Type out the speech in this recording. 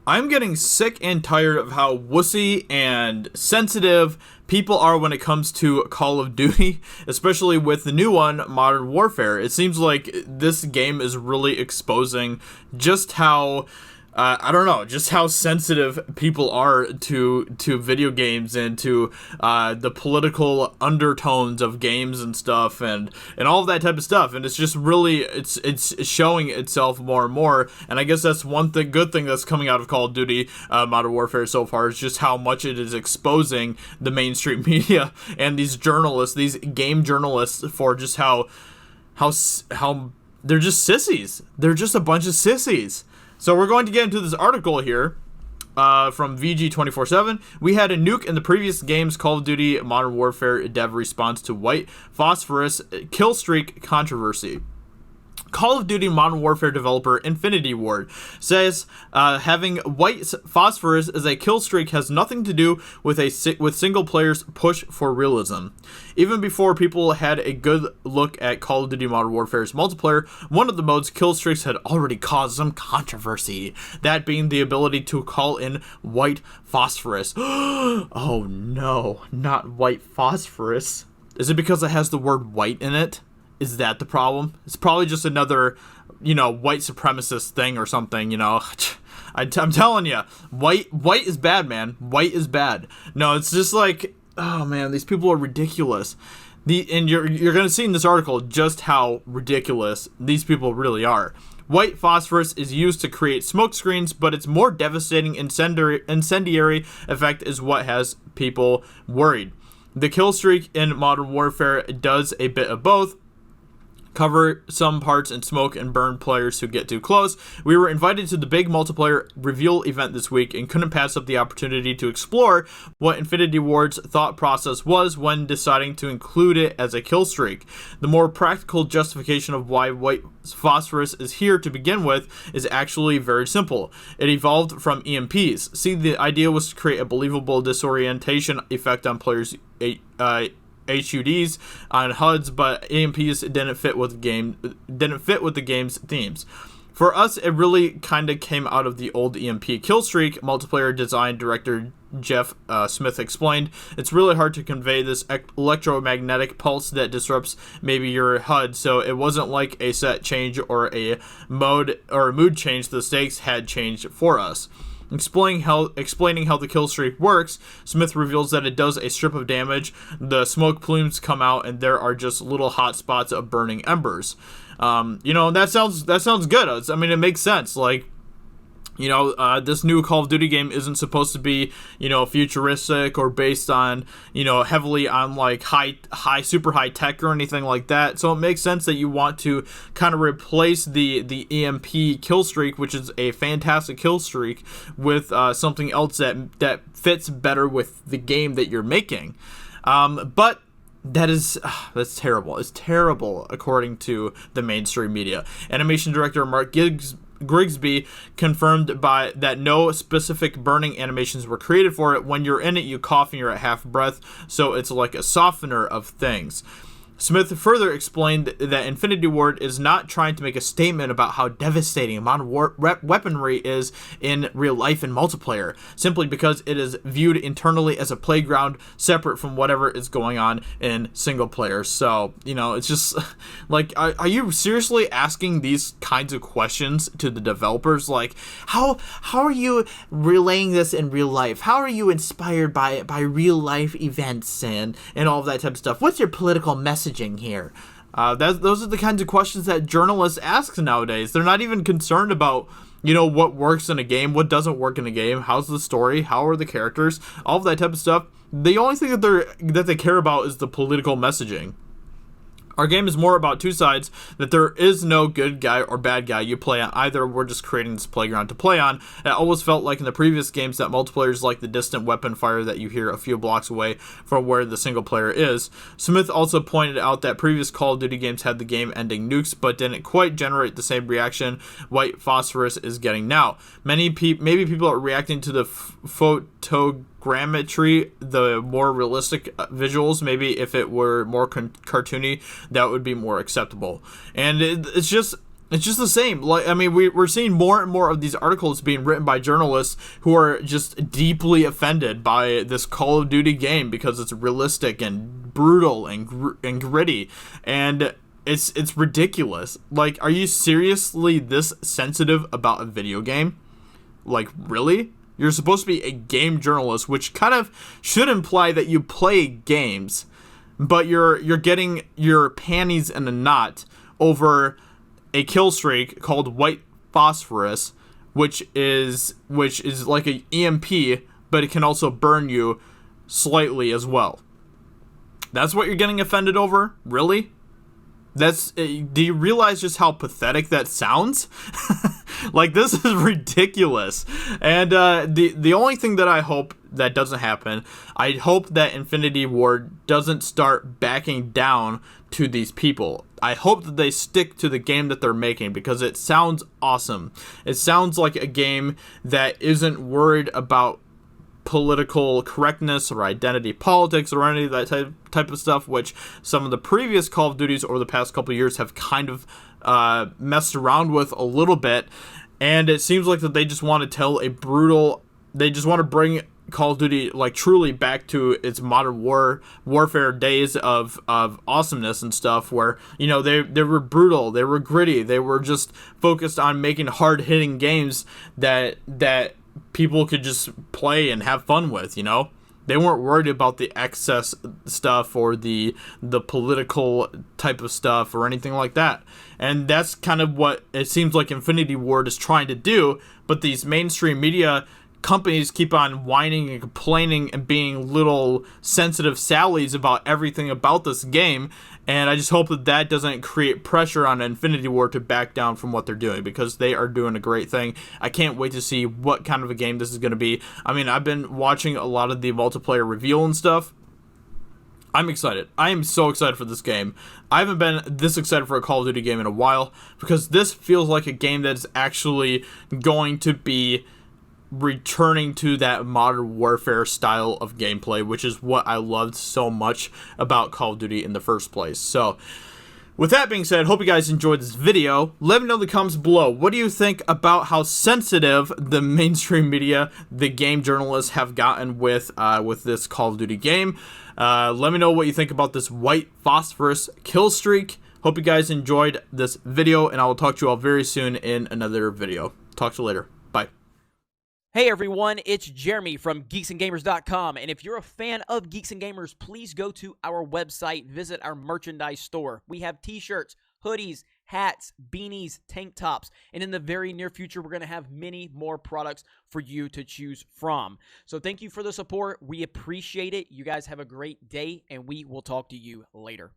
I'm getting sick and tired of how wussy and sensitive people are when it comes to Call of Duty, especially with the new one, Modern Warfare. It seems like this game is really exposing just how I don't know, just how sensitive people are to video games and to the political undertones of games and stuff and all of that type of stuff. And it's just really it's showing itself more and more. And I guess that's one thing, good thing that's coming out of Call of Duty Modern Warfare so far is just how much it is exposing the mainstream media and these journalists, these game journalists, for just how they're just sissies. They're just a bunch of sissies. So we're going to get into this article here from VG247. We had a nuke in the previous game's Call of Duty Modern Warfare dev response to white phosphorus killstreak controversy. Call of Duty Modern Warfare developer Infinity Ward says having white phosphorus as a kill streak has nothing to do with single players' push for realism. Even before people had a good look at Call of Duty Modern Warfare's multiplayer, one of the mode's kill streaks had already caused some controversy, that being the ability to call in white phosphorus. Oh no, not white phosphorus. Is it because it has the word white in it? Is that the problem? It's probably just another, white supremacist thing or something, I'm telling you, white is bad, man. White is bad. No, it's just like, oh man, these people are ridiculous. And you're going to see in this article just how ridiculous these people really are. White phosphorus is used to create smoke screens, but its more devastating incendiary effect is what has people worried. The kill streak in Modern Warfare does a bit of both. Cover some parts in smoke and burn players who get too close. We were invited to the big multiplayer reveal event this week and couldn't pass up the opportunity to explore what Infinity Ward's thought process was when deciding to include it as a kill streak. The more practical justification of why white phosphorus is here to begin with is actually very simple. It evolved from EMPs. See, the idea was to create a believable disorientation effect on players' HUDs on HUDs, but EMPs didn't fit with the game's themes. For us, it really kind of came out of the old EMP killstreak. Multiplayer design director Jeff Smith explained, "It's really hard to convey this electromagnetic pulse that disrupts maybe your HUD, so it wasn't like a set change or a mode or a mood change. The stakes had changed for us." Explaining how the kill streak works, Smith reveals that it does a strip of damage, the smoke plumes come out, and there are just little hot spots of burning embers. That sounds good. I mean, it makes sense. Like, this new Call of Duty game isn't supposed to be, futuristic or based on, heavily on like super high tech or anything like that. So it makes sense that you want to kind of replace the EMP kill streak, which is a fantastic kill streak, with something else that fits better with the game that you're making. But that's terrible. It's terrible according to the mainstream media. Animation director Mark Grigsby confirmed that no specific burning animations were created for it. When you're in it, you cough and you're at half breath, so it's like a softener of things. Smith further explained that Infinity Ward is not trying to make a statement about how devastating modern weaponry is in real life and multiplayer, simply because it is viewed internally as a playground separate from whatever is going on in single player. So, it's just like, are you seriously asking these kinds of questions to the developers? Like, how are you relaying this in real life? How are you inspired by real life events and all of that type of stuff? What's your political messaging here? Those are the kinds of questions that journalists ask nowadays. They're not even concerned about, what works in a game, what doesn't work in a game, how's the story, how are the characters, all of that type of stuff. The only thing that they care about is the political messaging. Our game is more about two sides, that there is no good guy or bad guy you play on either. We're just creating this playground to play on. It always felt like in the previous games that multiplayer is like the distant weapon fire that you hear a few blocks away from where the single player is. Smith also pointed out that previous Call of Duty games had the game ending nukes, but didn't quite generate the same reaction white phosphorus is getting now. Maybe people are reacting to the photogrammetry, the more realistic visuals. Maybe if it were more cartoony, that would be more acceptable. And it's just It's just the same. Like, I mean, we're seeing more and more of these articles being written by journalists who are just deeply offended by this Call of Duty game because it's realistic and brutal and gritty, and it's ridiculous. Like, are you seriously this sensitive about a video game? Like, really? You're supposed to be a game journalist, which kind of should imply that you play games, but you're getting your panties in a knot over a kill streak called white phosphorus, which is like a EMP, but it can also burn you slightly as well. That's what you're getting offended over? Really? Do you realize just how pathetic that sounds? Like, this is ridiculous. And the only thing that I hope that doesn't happen, I hope that Infinity Ward doesn't start backing down to these people. I hope that they stick to the game that they're making, because it sounds awesome. It sounds like a game that isn't worried about political correctness or identity politics or any of that type of stuff, which some of the previous Call of Duties over the past couple of years have kind of messed around with a little bit. And it seems like that they just want to tell they just want to bring Call of Duty like truly back to its modern warfare days of awesomeness and stuff, where, you know, they were brutal, they were gritty, they were just focused on making hard-hitting games that people could just play and have fun with, you know? They weren't worried about the excess stuff or the political type of stuff or anything like that. And that's kind of what it seems like Infinity Ward is trying to do, but these mainstream media companies keep on whining and complaining and being little sensitive Sallies about everything about this game, and I just hope that doesn't create pressure on Infinity Ward to back down from what they're doing, because they are doing a great thing. I can't wait to see what kind of a game this is going to be. I mean, I've been watching a lot of the multiplayer reveal and stuff. I'm excited. I am so excited for this game. I haven't been this excited for a Call of Duty game in a while, because this feels like a game that's actually going to be returning to that modern warfare style of gameplay, which is what I loved so much about Call of Duty in the first place. So, with that being said, hope you guys enjoyed this video. Let me know in the comments below, what do you think about how sensitive the mainstream media, the game journalists, have gotten with this Call of Duty game? Let me know what you think about this white phosphorus kill streak. Hope you guys enjoyed this video, and I will talk to you all very soon in another video. Talk to you later. Bye. Hey everyone, it's Jeremy from geeksandgamers.com, and if you're a fan of Geeks and Gamers, please go to our website, visit our merchandise store. We have t-shirts, hoodies, hats, beanies, tank tops, and in the very near future, we're going to have many more products for you to choose from. So thank you for the support. We appreciate it. You guys have a great day, and we will talk to you later.